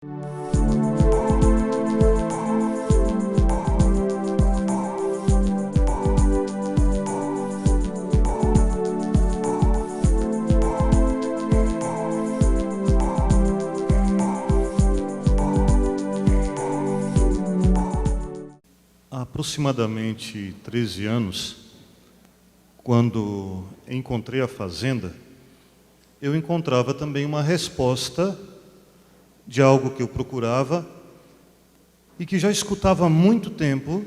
Há aproximadamente 13 anos, quando encontrei a Fazenda, eu encontrava também uma resposta de algo que eu procurava e que já escutava há muito tempo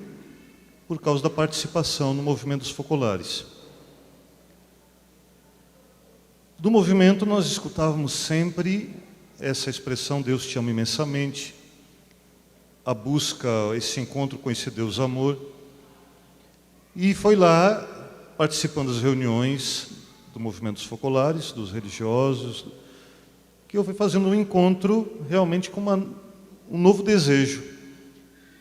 por causa da participação no movimento dos focolares. Do movimento nós escutávamos sempre essa expressão Deus te ama imensamente, a busca, esse encontro com esse Deus amor. E foi lá, participando das reuniões do movimento dos focolares, dos religiosos, que eu fui fazendo um encontro realmente com um novo desejo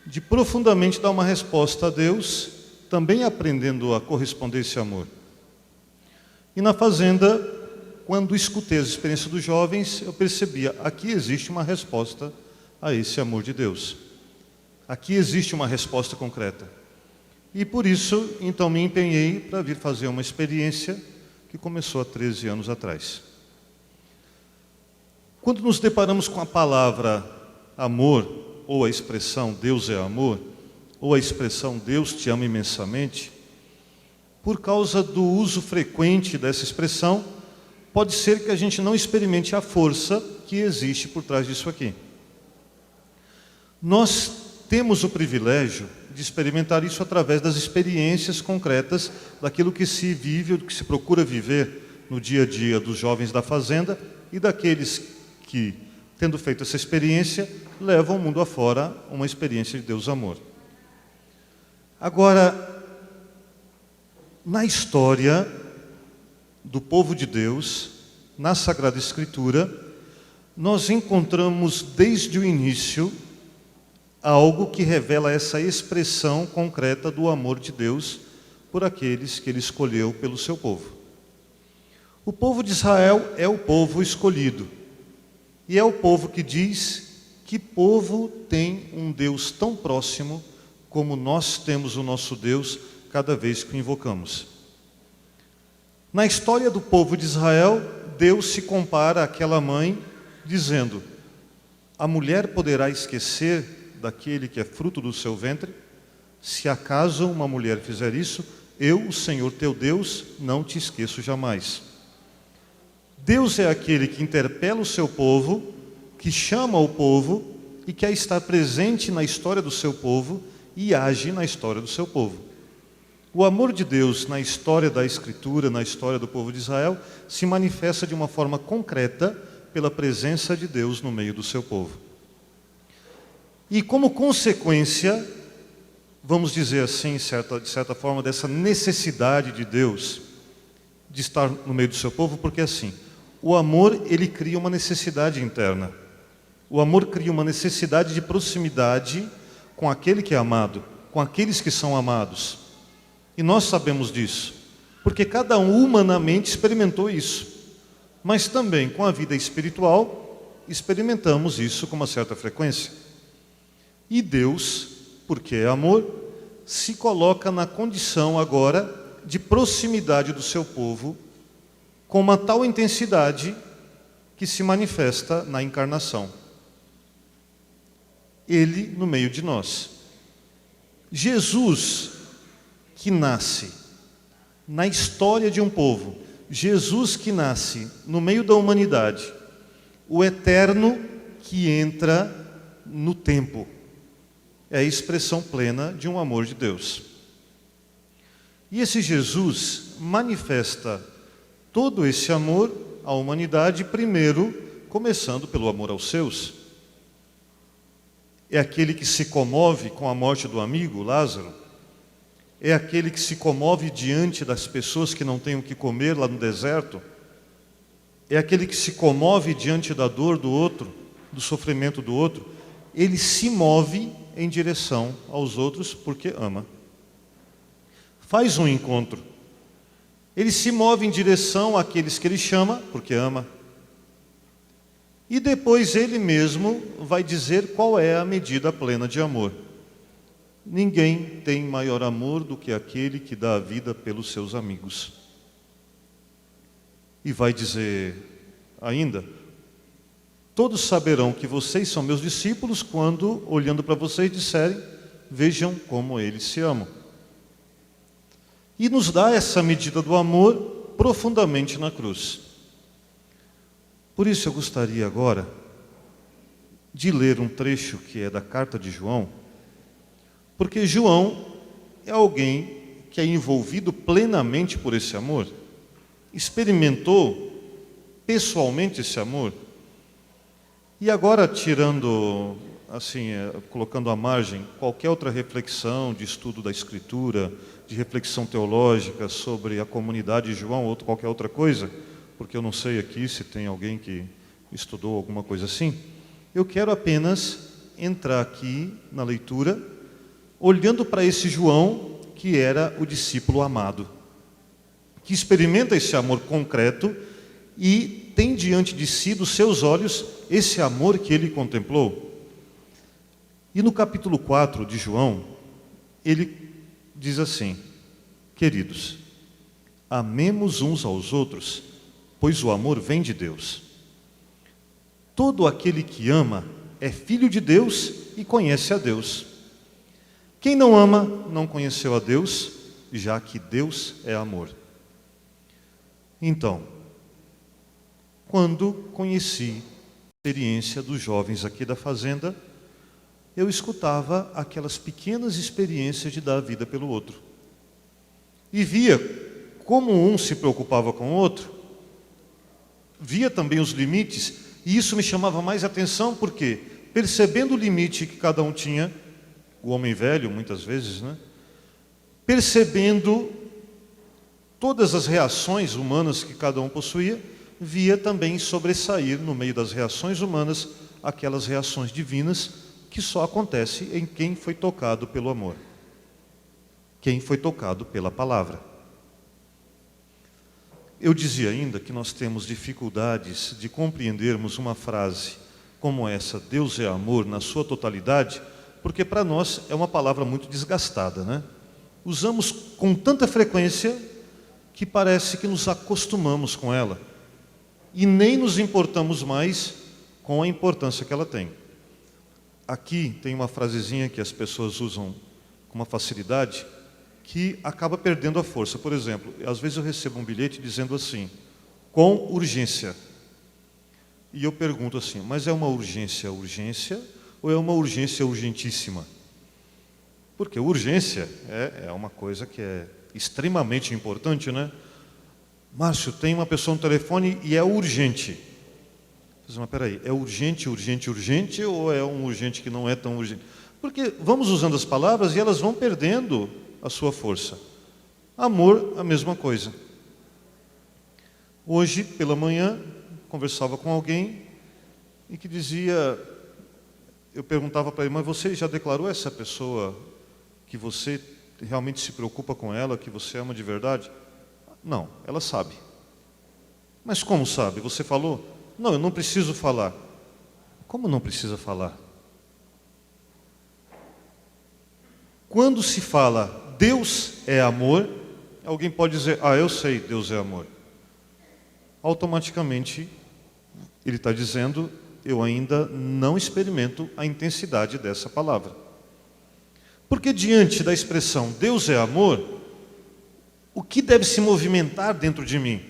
de profundamente dar uma resposta a Deus, também aprendendo a corresponder a esse amor. E na Fazenda, quando escutei as experiências dos jovens, eu percebia, aqui existe uma resposta a esse amor de Deus. Aqui existe uma resposta concreta. E por isso, então, me empenhei para vir fazer uma experiência que começou há 13 anos atrás. Quando nos deparamos com a palavra amor, ou a expressão Deus é amor, ou a expressão Deus te ama imensamente, por causa do uso frequente dessa expressão, pode ser que a gente não experimente a força que existe por trás disso aqui. Nós temos o privilégio de experimentar isso através das experiências concretas daquilo que se vive, do que se procura viver no dia a dia dos jovens da Fazenda e daqueles que, tendo feito essa experiência, levam o mundo afora uma experiência de Deus amor. Agora, na história do povo de Deus, na Sagrada Escritura, nós encontramos desde o início algo que revela essa expressão concreta do amor de Deus por aqueles que Ele escolheu pelo seu povo. O povo de Israel é o povo escolhido. E é o povo que diz: que povo tem um Deus tão próximo como nós temos o nosso Deus cada vez que o invocamos. Na história do povo de Israel, Deus se compara àquela mãe dizendo: a mulher poderá esquecer daquele que é fruto do seu ventre? Se acaso uma mulher fizer isso, eu, o Senhor teu Deus, não te esqueço jamais. Deus é aquele que interpela o seu povo, que chama o povo e quer estar presente na história do seu povo e age na história do seu povo. O amor de Deus na história da Escritura, na história do povo de Israel, se manifesta de uma forma concreta pela presença de Deus no meio do seu povo. E como consequência, vamos dizer assim, de certa forma, dessa necessidade de Deus de estar no meio do seu povo, porque assim, o amor, ele cria uma necessidade interna. O amor cria uma necessidade de proximidade com aquele que é amado, com aqueles que são amados. E nós sabemos disso, porque cada um humanamente experimentou isso. Mas também com a vida espiritual, experimentamos isso com uma certa frequência. E Deus, porque é amor, se coloca na condição agora de proximidade do seu povo com uma tal intensidade que se manifesta na encarnação. Ele no meio de nós. Jesus, que nasce na história de um povo, Jesus que nasce no meio da humanidade, o eterno que entra no tempo, é a expressão plena de um amor de Deus. E esse Jesus manifesta todo esse amor à humanidade, primeiro, começando pelo amor aos seus. É aquele que se comove com a morte do amigo, Lázaro. É aquele que se comove diante das pessoas que não têm o que comer lá no deserto. É aquele que se comove diante da dor do outro, do sofrimento do outro. Ele se move em direção aos outros porque ama. Faz um encontro. Ele se move em direção àqueles que ele chama porque ama. E depois ele mesmo vai dizer qual é a medida plena de amor. Ninguém tem maior amor do que aquele que dá a vida pelos seus amigos. E vai dizer ainda: todos saberão que vocês são meus discípulos quando, olhando para vocês, disserem: vejam como eles se amam. E nos dá essa medida do amor profundamente na cruz. Por isso eu gostaria agora de ler um trecho que é da carta de João, porque João é alguém que é envolvido plenamente por esse amor, experimentou pessoalmente esse amor. E agora, tirando, assim, colocando à margem qualquer outra reflexão de estudo da Escritura, de reflexão teológica sobre a comunidade de João ou qualquer outra coisa, porque eu não sei aqui se tem alguém que estudou alguma coisa assim, eu quero apenas entrar aqui na leitura, olhando para esse João, que era o discípulo amado, que experimenta esse amor concreto e tem diante de si, dos seus olhos, esse amor que ele contemplou. E no capítulo 4 de João, ele diz assim: queridos, amemos uns aos outros, pois o amor vem de Deus. Todo aquele que ama é filho de Deus e conhece a Deus. Quem não ama não conheceu a Deus, já que Deus é amor. Então, quando conheci a experiência dos jovens aqui da fazenda, eu escutava aquelas pequenas experiências de dar a vida pelo outro. E via como um se preocupava com o outro, via também os limites, e isso me chamava mais atenção, porque, percebendo o limite que cada um tinha, o homem velho, muitas vezes, né? Percebendo todas as reações humanas que cada um possuía, via também sobressair no meio das reações humanas aquelas reações divinas que só acontecem em quem foi tocado pelo amor, quem foi tocado pela palavra. Eu dizia ainda que nós temos dificuldades de compreendermos uma frase como essa, Deus é amor, na sua totalidade, porque para nós é uma palavra muito desgastada, né? Usamos com tanta frequência que parece que nos acostumamos com ela e nem nos importamos mais com a importância que ela tem. Aqui tem uma frasezinha que as pessoas usam com uma facilidade que acaba perdendo a força. Por exemplo, às vezes eu recebo um bilhete dizendo assim, com urgência. E eu pergunto assim, mas é uma urgência ou é uma urgência urgentíssima? Porque urgência é uma coisa que é extremamente importante, né? Márcio, tem uma pessoa no telefone e é urgente. Mas peraí, é urgente ou é um urgente que não é tão urgente? Porque vamos usando as palavras e elas vão perdendo a sua força. Amor, a mesma coisa. Hoje, pela manhã, conversava com alguém e que dizia, eu perguntava para ele, mas você já declarou essa pessoa que você realmente se preocupa com ela, que você ama de verdade? Não, ela sabe. Mas como sabe? Você falou? Não, eu não preciso falar. Como não precisa falar? Quando se fala Deus é amor, alguém pode dizer, eu sei, Deus é amor. Automaticamente, ele está dizendo, eu ainda não experimento a intensidade dessa palavra. Porque diante da expressão Deus é amor, o que deve se movimentar dentro de mim?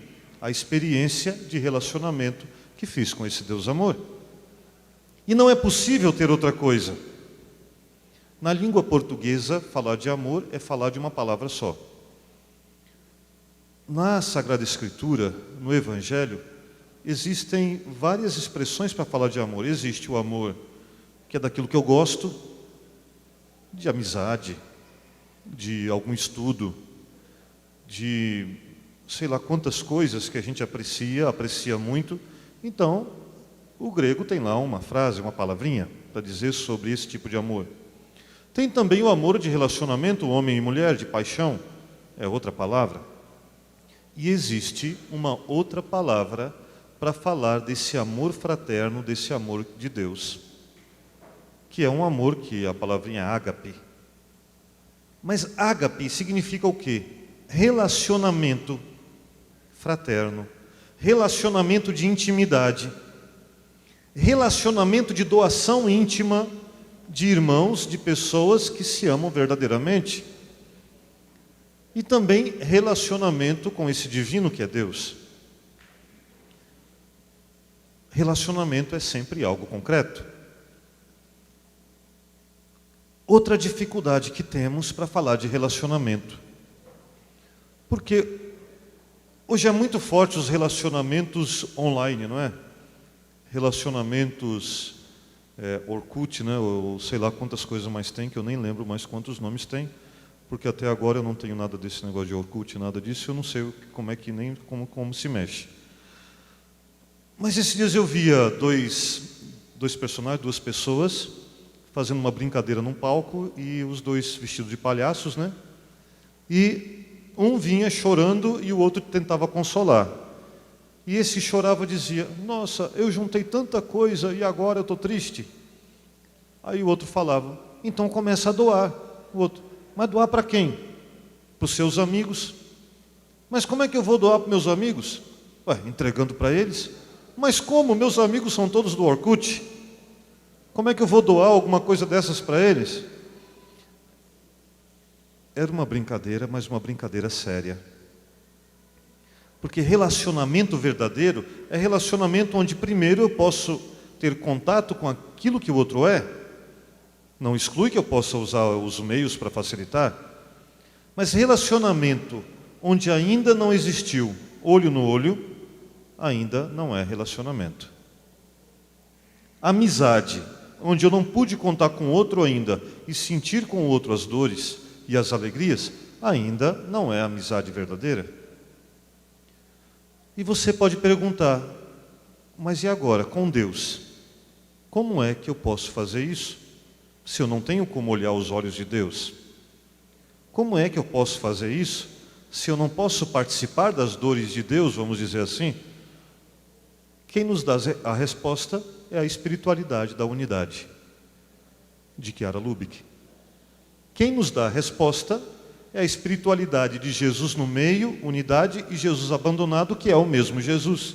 A experiência de relacionamento que fiz com esse Deus amor. E não é possível ter outra coisa. Na língua portuguesa, falar de amor é falar de uma palavra só. Na Sagrada Escritura, no Evangelho, existem várias expressões para falar de amor. Existe o amor que é daquilo que eu gosto, de amizade, de algum estudo, de sei lá quantas coisas que a gente aprecia muito. Então, o grego tem lá uma frase, uma palavrinha, para dizer sobre esse tipo de amor. Tem também o amor de relacionamento, homem e mulher, de paixão, é outra palavra. E existe uma outra palavra para falar desse amor fraterno, desse amor de Deus, que é um amor que a palavrinha ágape. Mas ágape significa o quê? Relacionamento fraterno, relacionamento de intimidade, relacionamento de doação íntima de irmãos, de pessoas que se amam verdadeiramente. E também relacionamento com esse divino que é Deus. Relacionamento é sempre algo concreto. Outra dificuldade que temos para falar de relacionamento. Porque hoje é muito forte os relacionamentos online, não é? Relacionamentos Orkut, né? Ou sei lá quantas coisas mais tem, que eu nem lembro mais quantos nomes tem. Porque até agora eu não tenho nada desse negócio de Orkut, nada disso, eu não sei como é que nem como se mexe. Mas esses dias eu via dois personagens, duas pessoas, fazendo uma brincadeira num palco, e os dois vestidos de palhaços, né? E um vinha chorando e o outro tentava consolar. E esse chorava e dizia: nossa, eu juntei tanta coisa e agora eu estou triste. Aí o outro falava: então começa a doar. O outro: mas doar para quem? Para os seus amigos. Mas como é que eu vou doar para meus amigos? Ué, entregando para eles. Mas como? Meus amigos são todos do Orkut. Como é que eu vou doar alguma coisa dessas para eles? Era uma brincadeira, mas uma brincadeira séria. Porque relacionamento verdadeiro é relacionamento onde primeiro eu posso ter contato com aquilo que o outro é. Não exclui que eu possa usar os meios para facilitar. Mas relacionamento onde ainda não existiu olho no olho, ainda não é relacionamento. Amizade, onde eu não pude contar com o outro ainda e sentir com o outro as dores e as alegrias, ainda não é amizade verdadeira. E você pode perguntar: mas e agora, com Deus? Como é que eu posso fazer isso, se eu não tenho como olhar os olhos de Deus? Como é que eu posso fazer isso, se eu não posso participar das dores de Deus, vamos dizer assim? Quem nos dá a resposta é a espiritualidade da unidade, de Chiara Lubich. Quem nos dá a resposta é a espiritualidade de Jesus no meio, unidade, e Jesus abandonado, que é o mesmo Jesus.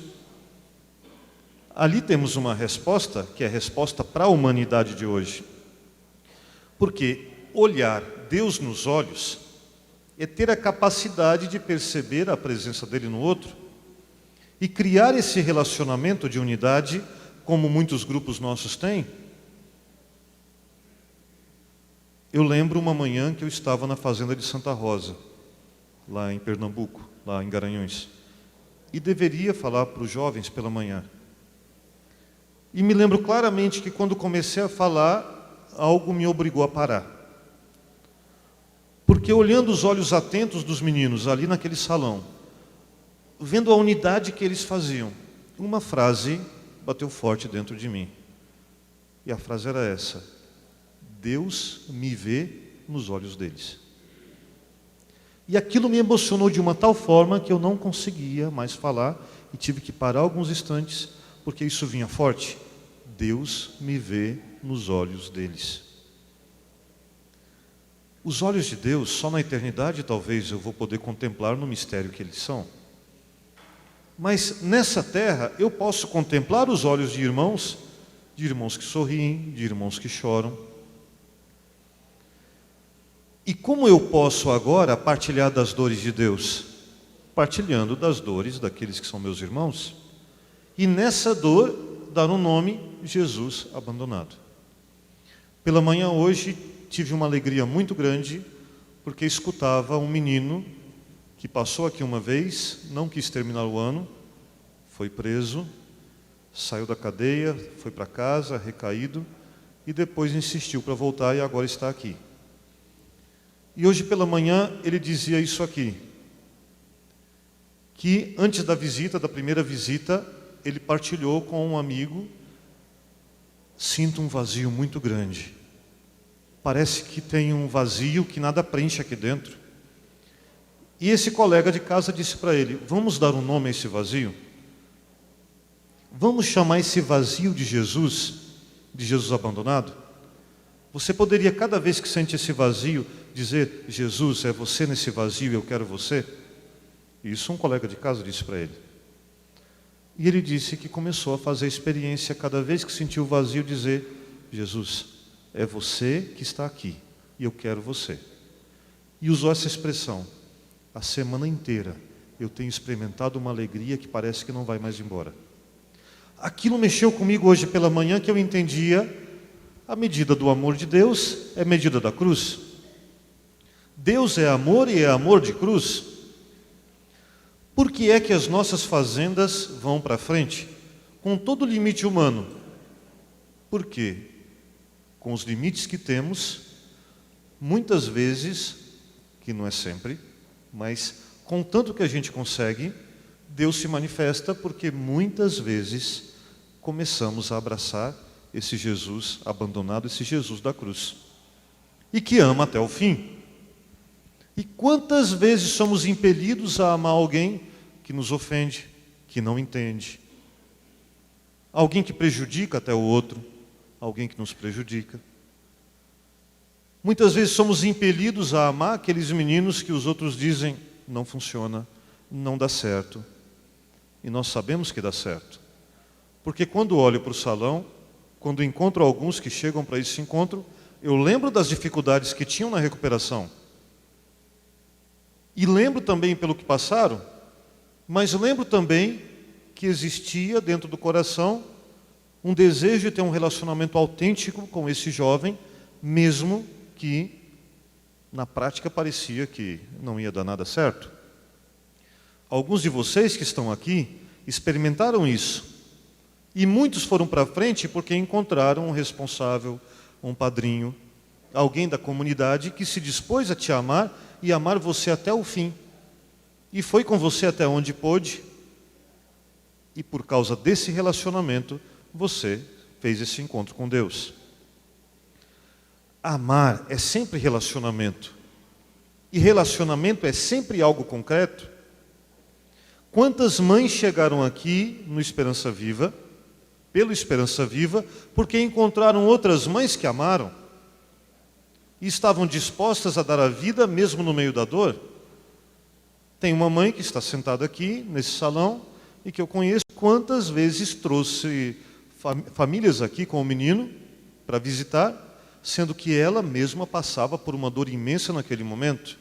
Ali temos uma resposta, que é a resposta para a humanidade de hoje. Porque olhar Deus nos olhos é ter a capacidade de perceber a presença dele no outro e criar esse relacionamento de unidade, como muitos grupos nossos têm. Eu lembro uma manhã que eu estava na fazenda de Santa Rosa, lá em Pernambuco, lá em Garanhuns, e deveria falar para os jovens pela manhã. E me lembro claramente que quando comecei a falar, algo me obrigou a parar. Porque olhando os olhos atentos dos meninos ali naquele salão, vendo a unidade que eles faziam, uma frase bateu forte dentro de mim. E a frase era essa: Deus me vê nos olhos deles. E aquilo me emocionou de uma tal forma que eu não conseguia mais falar e tive que parar alguns instantes, porque isso vinha forte. Deus me vê nos olhos deles. Os olhos de Deus, só na eternidade talvez eu vou poder contemplar no mistério que eles são. Mas nessa terra eu posso contemplar os olhos de irmãos que sorriem, de irmãos que choram. E como eu posso agora partilhar das dores de Deus? Partilhando das dores daqueles que são meus irmãos. E nessa dor, dar um nome: Jesus abandonado. Pela manhã hoje, tive uma alegria muito grande, porque escutava um menino que passou aqui uma vez, não quis terminar o ano, foi preso, saiu da cadeia, foi para casa, recaído, e depois insistiu para voltar e agora está aqui. E hoje pela manhã ele dizia isso aqui, que antes da visita, da primeira visita, ele partilhou com um amigo: sinto um vazio muito grande. Parece que tem um vazio que nada preenche aqui dentro. E esse colega de casa disse para ele: vamos dar um nome a esse vazio? Vamos chamar esse vazio de Jesus abandonado? Você poderia, cada vez que sente esse vazio, dizer: Jesus, é você nesse vazio, eu quero você? Isso um colega de casa disse para ele. E ele disse que começou a fazer a experiência, cada vez que sentiu o vazio, dizer: Jesus, é você que está aqui, e eu quero você. E usou essa expressão. A semana inteira eu tenho experimentado uma alegria que parece que não vai mais embora. Aquilo mexeu comigo hoje pela manhã, que eu entendia a medida do amor de Deus é a medida da cruz. Deus é amor e é amor de cruz. Por que é que as nossas fazendas vão para frente? Com todo o limite humano. Por quê? Com os limites que temos, muitas vezes, que não é sempre, mas com tanto que a gente consegue, Deus se manifesta, porque muitas vezes começamos a abraçar esse Jesus abandonado, esse Jesus da cruz, e que ama até o fim. E quantas vezes somos impelidos a amar alguém que nos ofende, que não entende, alguém que prejudica até o outro, alguém que nos prejudica. Muitas vezes somos impelidos a amar aqueles meninos que os outros dizem: não funciona, não dá certo. E nós sabemos que dá certo. Porque quando olho para o salão, quando encontro alguns que chegam para esse encontro, eu lembro das dificuldades que tinham na recuperação. E lembro também pelo que passaram, mas lembro também que existia dentro do coração um desejo de ter um relacionamento autêntico com esse jovem, mesmo que na prática parecia que não ia dar nada certo. Alguns de vocês que estão aqui experimentaram isso. E muitos foram para frente porque encontraram um responsável, um padrinho, alguém da comunidade que se dispôs a te amar e amar você até o fim. E foi com você até onde pôde. E por causa desse relacionamento, você fez esse encontro com Deus. Amar é sempre relacionamento. E relacionamento é sempre algo concreto. Quantas mães chegaram aqui no Esperança Viva, pelo Esperança Viva, porque encontraram outras mães que amaram e estavam dispostas a dar a vida mesmo no meio da dor? Tem uma mãe que está sentada aqui nesse salão e que eu conheço, quantas vezes trouxe famílias aqui com o menino para visitar, sendo que ela mesma passava por uma dor imensa naquele momento,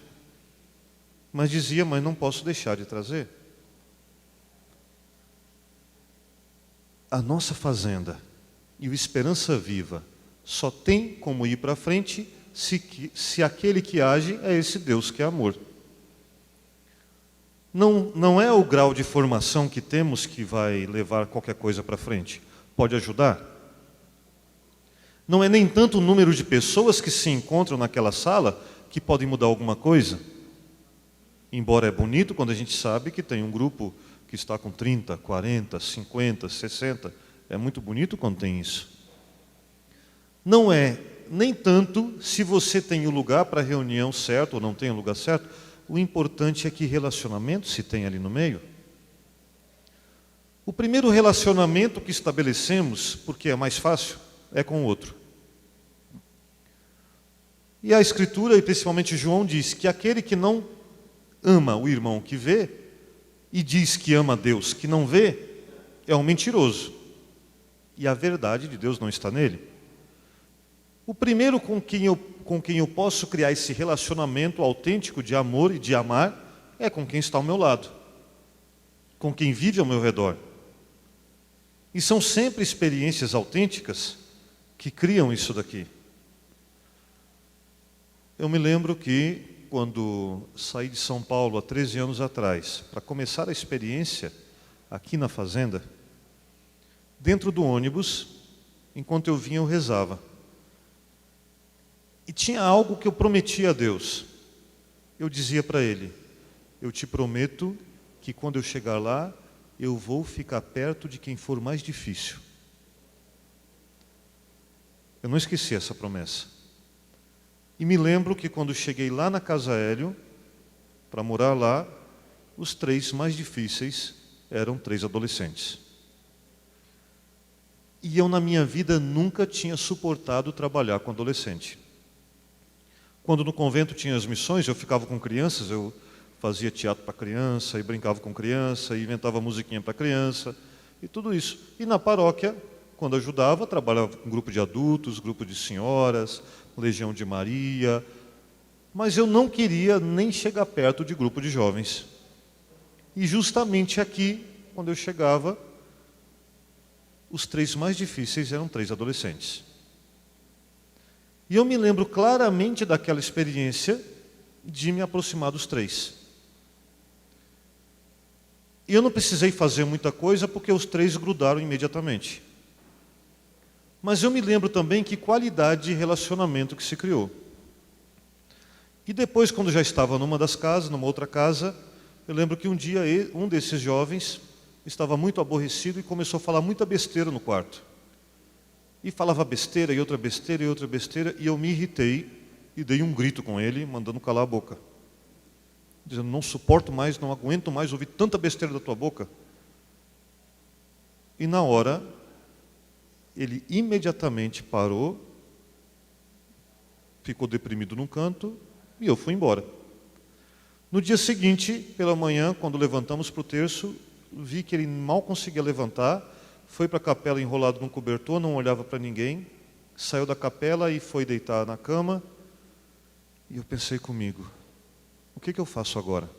mas dizia: mas não posso deixar de trazer. A nossa fazenda e o Esperança Viva só tem como ir para frente se aquele que age é esse Deus que é amor. Não é o grau de formação que temos que vai levar qualquer coisa para frente. Pode ajudar. Não é nem tanto o número de pessoas que se encontram naquela sala que podem mudar alguma coisa. Embora é bonito quando a gente sabe que tem um grupo que está com 30, 40, 50, 60. É muito bonito quando tem isso. Não é nem tanto se você tem o lugar para a reunião certo ou não tem o lugar certo. O importante é que relacionamento se tem ali no meio. O primeiro relacionamento que estabelecemos, porque é mais fácil, é com o outro. E a Escritura, e principalmente João, diz que aquele que não ama o irmão que vê, e diz que ama a Deus que não vê, é um mentiroso. E a verdade de Deus não está nele. O primeiro com quem eu posso criar esse relacionamento autêntico de amor e de amar é com quem está ao meu lado, com quem vive ao meu redor. E são sempre experiências autênticas que criam isso daqui. Eu me lembro que quando saí de São Paulo há 13 anos atrás, para começar a experiência aqui na fazenda, dentro do ônibus, enquanto eu vinha, eu rezava. E tinha algo que eu prometia a Deus. Eu dizia para Ele: eu te prometo que quando eu chegar lá, eu vou ficar perto de quem for mais difícil. Eu não esqueci essa promessa. E me lembro que quando cheguei lá na Casa Hélio, para morar lá, os 3 mais difíceis eram 3 adolescentes. E eu, na minha vida, nunca tinha suportado trabalhar com adolescente. Quando no convento tinha as missões, eu ficava com crianças, eu fazia teatro para criança, e brincava com criança, e inventava musiquinha para criança, e tudo isso. E na paróquia, quando ajudava, trabalhava com grupo de adultos, grupo de senhoras, Legião de Maria, mas eu não queria nem chegar perto de grupo de jovens. E justamente aqui, quando eu chegava, os 3 mais difíceis eram 3 adolescentes. E eu me lembro claramente daquela experiência de me aproximar dos 3. E eu não precisei fazer muita coisa porque os 3 grudaram imediatamente. Mas eu me lembro também que qualidade de relacionamento que se criou. E depois, quando já estava numa das casas, numa outra casa, eu lembro que um dia um desses jovens estava muito aborrecido e começou a falar muita besteira no quarto. E falava besteira e outra besteira e outra besteira, e eu me irritei e dei um grito com ele, mandando calar a boca. Dizendo, não suporto mais, não aguento mais ouvir tanta besteira da tua boca. E na hora, ele imediatamente parou, ficou deprimido num canto, e eu fui embora. No dia seguinte, pela manhã, quando levantamos para o terço, vi que ele mal conseguia levantar, foi para a capela enrolado num cobertor, não olhava para ninguém, saiu da capela e foi deitar na cama, e eu pensei comigo, o que eu faço agora?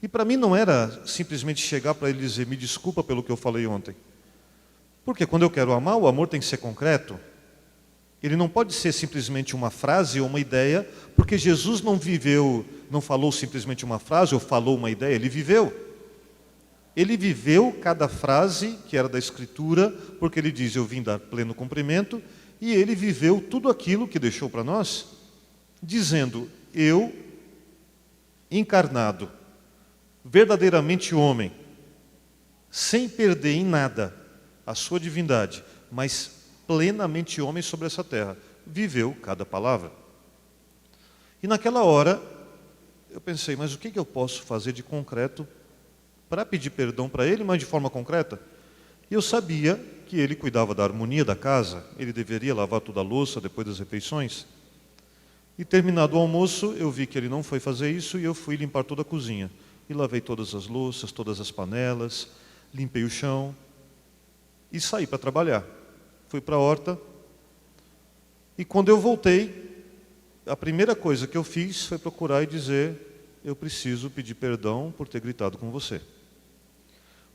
E para mim não era simplesmente chegar para ele e dizer, me desculpa pelo que eu falei ontem. Porque quando eu quero amar, o amor tem que ser concreto. Ele não pode ser simplesmente uma frase ou uma ideia, porque Jesus não viveu, não falou simplesmente uma frase ou falou uma ideia, ele viveu. Ele viveu cada frase que era da Escritura, porque ele diz, eu vim dar pleno cumprimento, e ele viveu tudo aquilo que deixou para nós, dizendo, eu, encarnado, verdadeiramente homem, sem perder em nada a sua divindade, mas plenamente homem sobre essa terra, viveu cada palavra. E naquela hora, eu pensei, mas o que eu posso fazer de concreto para pedir perdão para ele, mas de forma concreta? E eu sabia que ele cuidava da harmonia da casa, ele deveria lavar toda a louça depois das refeições. E terminado o almoço, eu vi que ele não foi fazer isso e eu fui limpar toda a cozinha. E lavei todas as louças, todas as panelas, limpei o chão e saí para trabalhar. Fui para a horta e quando eu voltei, a primeira coisa que eu fiz foi procurar e dizer, eu preciso pedir perdão por ter gritado com você.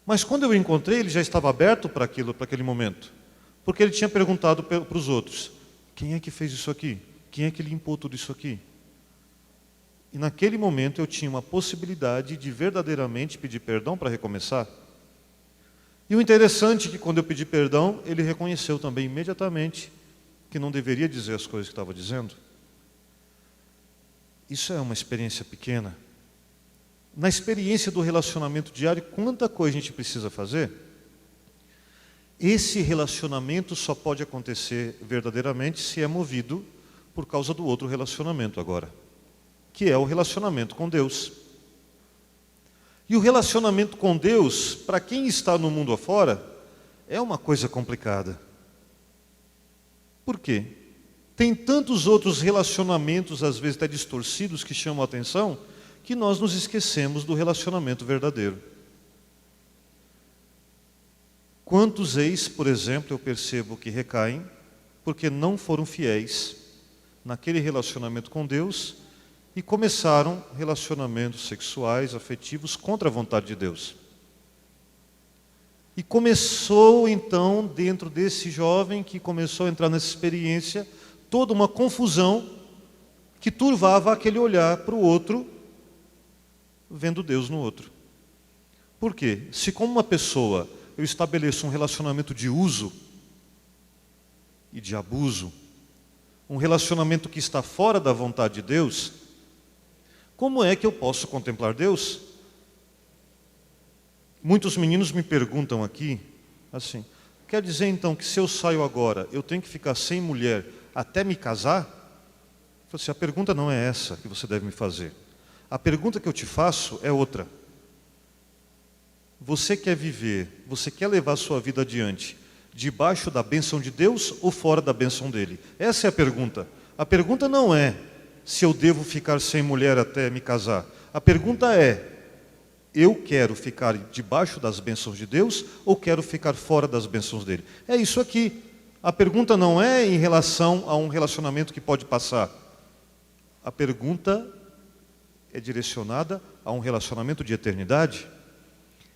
Mas quando eu o encontrei, ele já estava aberto para aquele momento. Porque ele tinha perguntado para os outros, quem é que fez isso aqui? Quem é que limpou tudo isso aqui? E naquele momento eu tinha uma possibilidade de verdadeiramente pedir perdão para recomeçar. E o interessante é que quando eu pedi perdão, ele reconheceu também imediatamente que não deveria dizer as coisas que estava dizendo. Isso é uma experiência pequena. Na experiência do relacionamento diário, quanta coisa a gente precisa fazer? Esse relacionamento só pode acontecer verdadeiramente se é movido por causa do outro relacionamento agora, que é o relacionamento com Deus. E o relacionamento com Deus, para quem está no mundo afora, é uma coisa complicada. Por quê? Tem tantos outros relacionamentos, às vezes até distorcidos, que chamam a atenção, que nós nos esquecemos do relacionamento verdadeiro. Quantos ex, por exemplo, eu percebo que recaem, porque não foram fiéis naquele relacionamento com Deus, e começaram relacionamentos sexuais, afetivos, contra a vontade de Deus. E começou então, dentro desse jovem que começou a entrar nessa experiência, toda uma confusão que turvava aquele olhar para o outro, vendo Deus no outro. Por quê? Se como uma pessoa eu estabeleço um relacionamento de uso e de abuso, um relacionamento que está fora da vontade de Deus, como é que eu posso contemplar Deus? Muitos meninos me perguntam aqui, assim, quer dizer então que se eu saio agora, eu tenho que ficar sem mulher até me casar? Eu falo assim, a pergunta não é essa que você deve me fazer. A pergunta que eu te faço é outra. Você quer viver, você quer levar a sua vida adiante, Debaixo da bênção de Deus ou fora da bênção dele? Essa é a pergunta. A pergunta não é se eu devo ficar sem mulher até me casar. A pergunta é, eu quero ficar debaixo das bênçãos de Deus ou quero ficar fora das bênçãos dele? É isso aqui. A pergunta não é em relação a um relacionamento que pode passar. A pergunta é direcionada a um relacionamento de eternidade.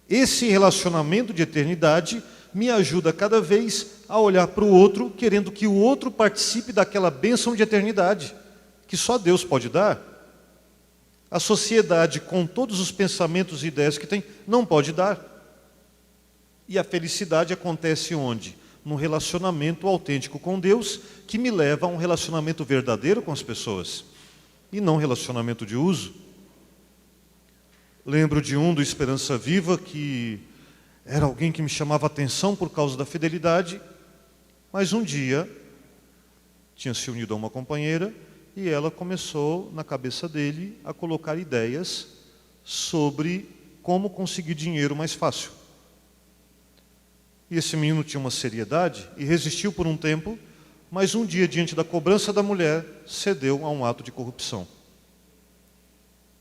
Esse relacionamento de eternidade me ajuda cada vez a olhar para o outro, querendo que o outro participe daquela bênção de eternidade, que só Deus pode dar. A sociedade, com todos os pensamentos e ideias que tem, não pode dar. E a felicidade acontece onde? Num relacionamento autêntico com Deus, que me leva a um relacionamento verdadeiro com as pessoas, e não relacionamento de uso. Lembro de um do Esperança Viva, que era alguém que me chamava a atenção por causa da fidelidade, mas um dia tinha se unido a uma companheira, e ela começou, na cabeça dele, a colocar ideias sobre como conseguir dinheiro mais fácil. E esse menino tinha uma seriedade e resistiu por um tempo, mas um dia, diante da cobrança da mulher, cedeu a um ato de corrupção.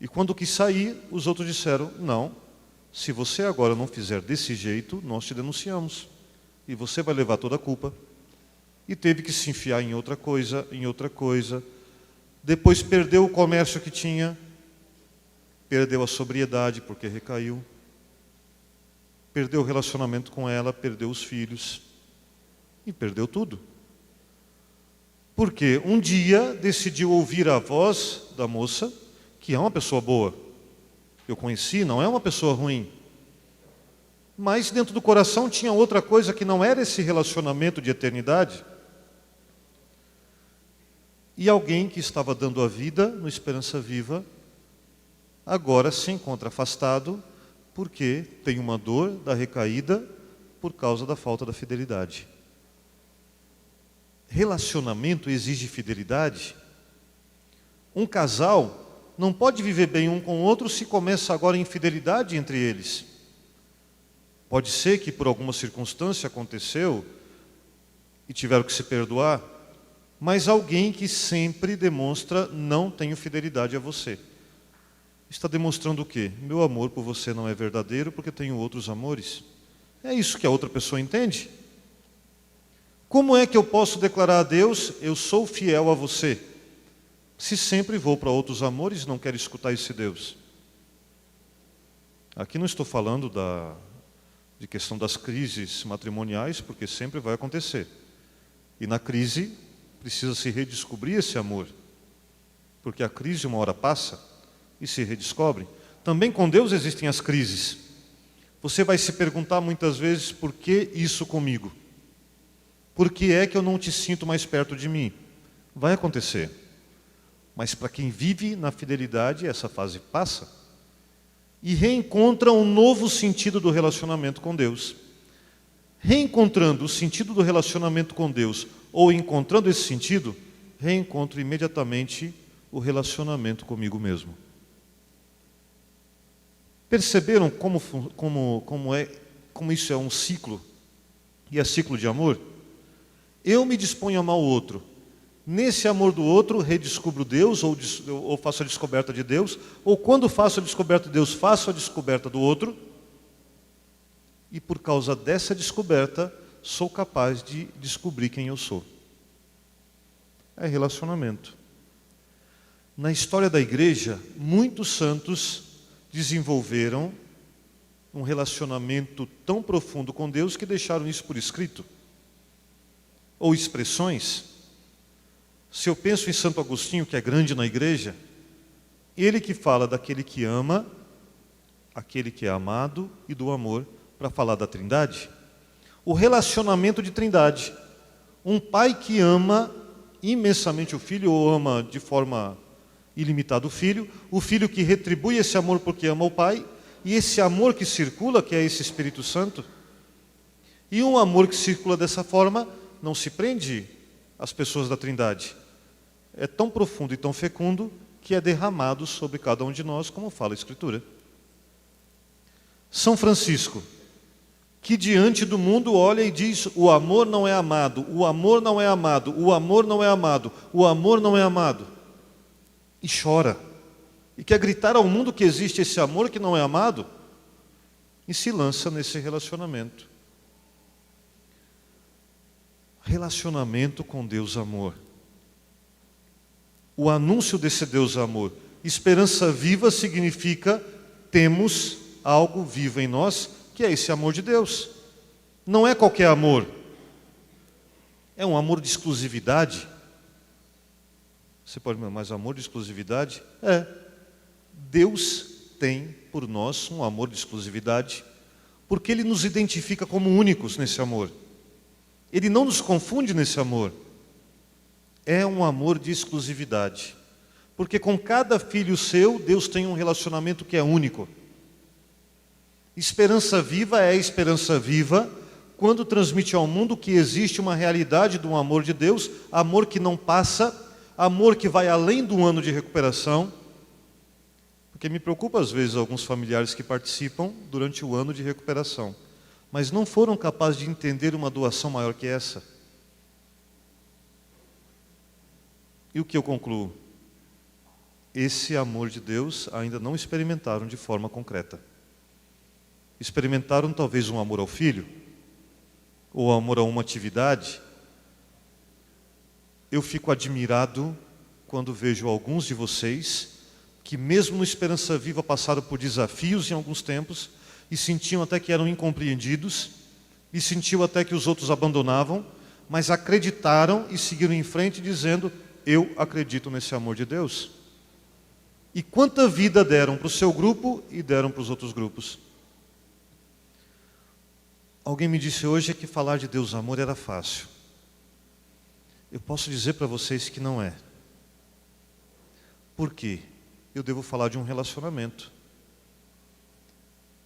E quando quis sair, os outros disseram, não, se você agora não fizer desse jeito, nós te denunciamos. E você vai levar toda a culpa. E teve que se enfiar em outra coisa, em outra coisa. Depois perdeu o comércio que tinha, perdeu a sobriedade porque recaiu, perdeu o relacionamento com ela, perdeu os filhos e perdeu tudo. Porque um dia decidiu ouvir a voz da moça, que é uma pessoa boa. Eu conheci, não é uma pessoa ruim. Mas dentro do coração tinha outra coisa que não era esse relacionamento de eternidade. E alguém que estava dando a vida no Esperança Viva, agora se encontra afastado, porque tem uma dor da recaída por causa da falta da fidelidade. Relacionamento exige fidelidade. Um casal não pode viver bem um com o outro se começa agora infidelidade entre eles. Pode ser que por alguma circunstância aconteceu e tiveram que se perdoar, mas alguém que sempre demonstra não tenho fidelidade a você. Está demonstrando o quê? Meu amor por você não é verdadeiro porque tenho outros amores. É isso que a outra pessoa entende. Como é que eu posso declarar a Deus, eu sou fiel a você, se sempre vou para outros amores e não quero escutar esse Deus? Aqui não estou falando de questão das crises matrimoniais, porque sempre vai acontecer. E na crise precisa se redescobrir esse amor, porque a crise uma hora passa e se redescobre. Também com Deus existem as crises. Você vai se perguntar muitas vezes, por que isso comigo? Por que é que eu não te sinto mais perto de mim? Vai acontecer. Mas para quem vive na fidelidade, essa fase passa e reencontra um novo sentido do relacionamento com Deus. Reencontrando o sentido do relacionamento com Deus, ou encontrando esse sentido, reencontro imediatamente o relacionamento comigo mesmo. Perceberam como isso é um ciclo? E é ciclo de amor? Eu me disponho a amar o outro. Nesse amor do outro, redescubro Deus, ou faço a descoberta de Deus, ou quando faço a descoberta de Deus, faço a descoberta do outro, e por causa dessa descoberta, sou capaz de descobrir quem eu sou. É relacionamento. Na história da igreja, muitos santos desenvolveram um relacionamento tão profundo com Deus que deixaram isso por escrito. Ou expressões. Se eu penso em Santo Agostinho, que é grande na igreja, ele que fala daquele que ama, aquele que é amado e do amor, para falar da Trindade. O relacionamento de Trindade. Um pai que ama imensamente o filho, ou ama de forma ilimitada o filho que retribui esse amor porque ama o pai, e esse amor que circula, que é esse Espírito Santo. E um amor que circula dessa forma não se prende às pessoas da Trindade. É tão profundo e tão fecundo que é derramado sobre cada um de nós, como fala a Escritura. São Francisco que diante do mundo olha e diz: o amor não é amado, o amor não é amado, o amor não é amado, o amor não é amado. E chora. E quer gritar ao mundo que existe esse amor que não é amado. E se lança nesse relacionamento. Relacionamento com Deus amor. O anúncio desse Deus amor. Esperança viva significa temos algo vivo em nós, que é esse amor de Deus. Não é qualquer amor. É um amor de exclusividade. Você pode dizer, mas amor de exclusividade? É. Deus tem por nós um amor de exclusividade, porque Ele nos identifica como únicos nesse amor. Ele não nos confunde nesse amor. É um amor de exclusividade. Porque com cada filho seu, Deus tem um relacionamento que é único. Esperança viva é esperança viva quando transmite ao mundo que existe uma realidade do amor de Deus, amor que não passa, amor que vai além do ano de recuperação. Porque me preocupa às vezes alguns familiares que participam durante o ano de recuperação, mas não foram capazes de entender uma doação maior que essa. E o que eu concluo? Esse amor de Deus ainda não experimentaram de forma concreta. Experimentaram talvez um amor ao filho, ou amor a uma atividade. Eu fico admirado quando vejo alguns de vocês que mesmo no Esperança Viva passaram por desafios em alguns tempos e sentiam até que eram incompreendidos e sentiam até que os outros abandonavam, mas acreditaram e seguiram em frente dizendo: eu acredito nesse amor de Deus. E quanta vida deram para o seu grupo e deram para os outros grupos. Alguém me disse hoje que falar de Deus amor era fácil. Eu posso dizer para vocês que não é. Por quê? Eu devo falar de um relacionamento.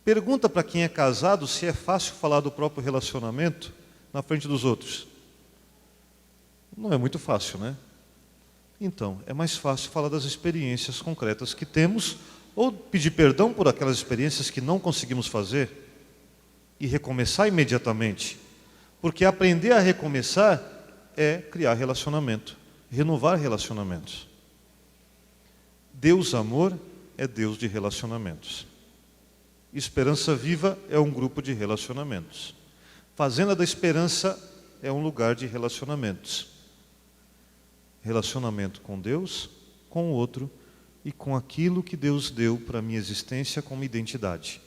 Pergunta para quem é casado se é fácil falar do próprio relacionamento na frente dos outros. Não é muito fácil, né? Então, é mais fácil falar das experiências concretas que temos, ou pedir perdão por aquelas experiências que não conseguimos fazer e recomeçar imediatamente. Porque aprender a recomeçar é criar relacionamento, renovar relacionamentos. Deus amor é Deus de relacionamentos. Esperança Viva é um grupo de relacionamentos. Fazenda da Esperança é um lugar de relacionamentos. Relacionamento com Deus, com o outro e com aquilo que Deus deu para a minha existência como identidade.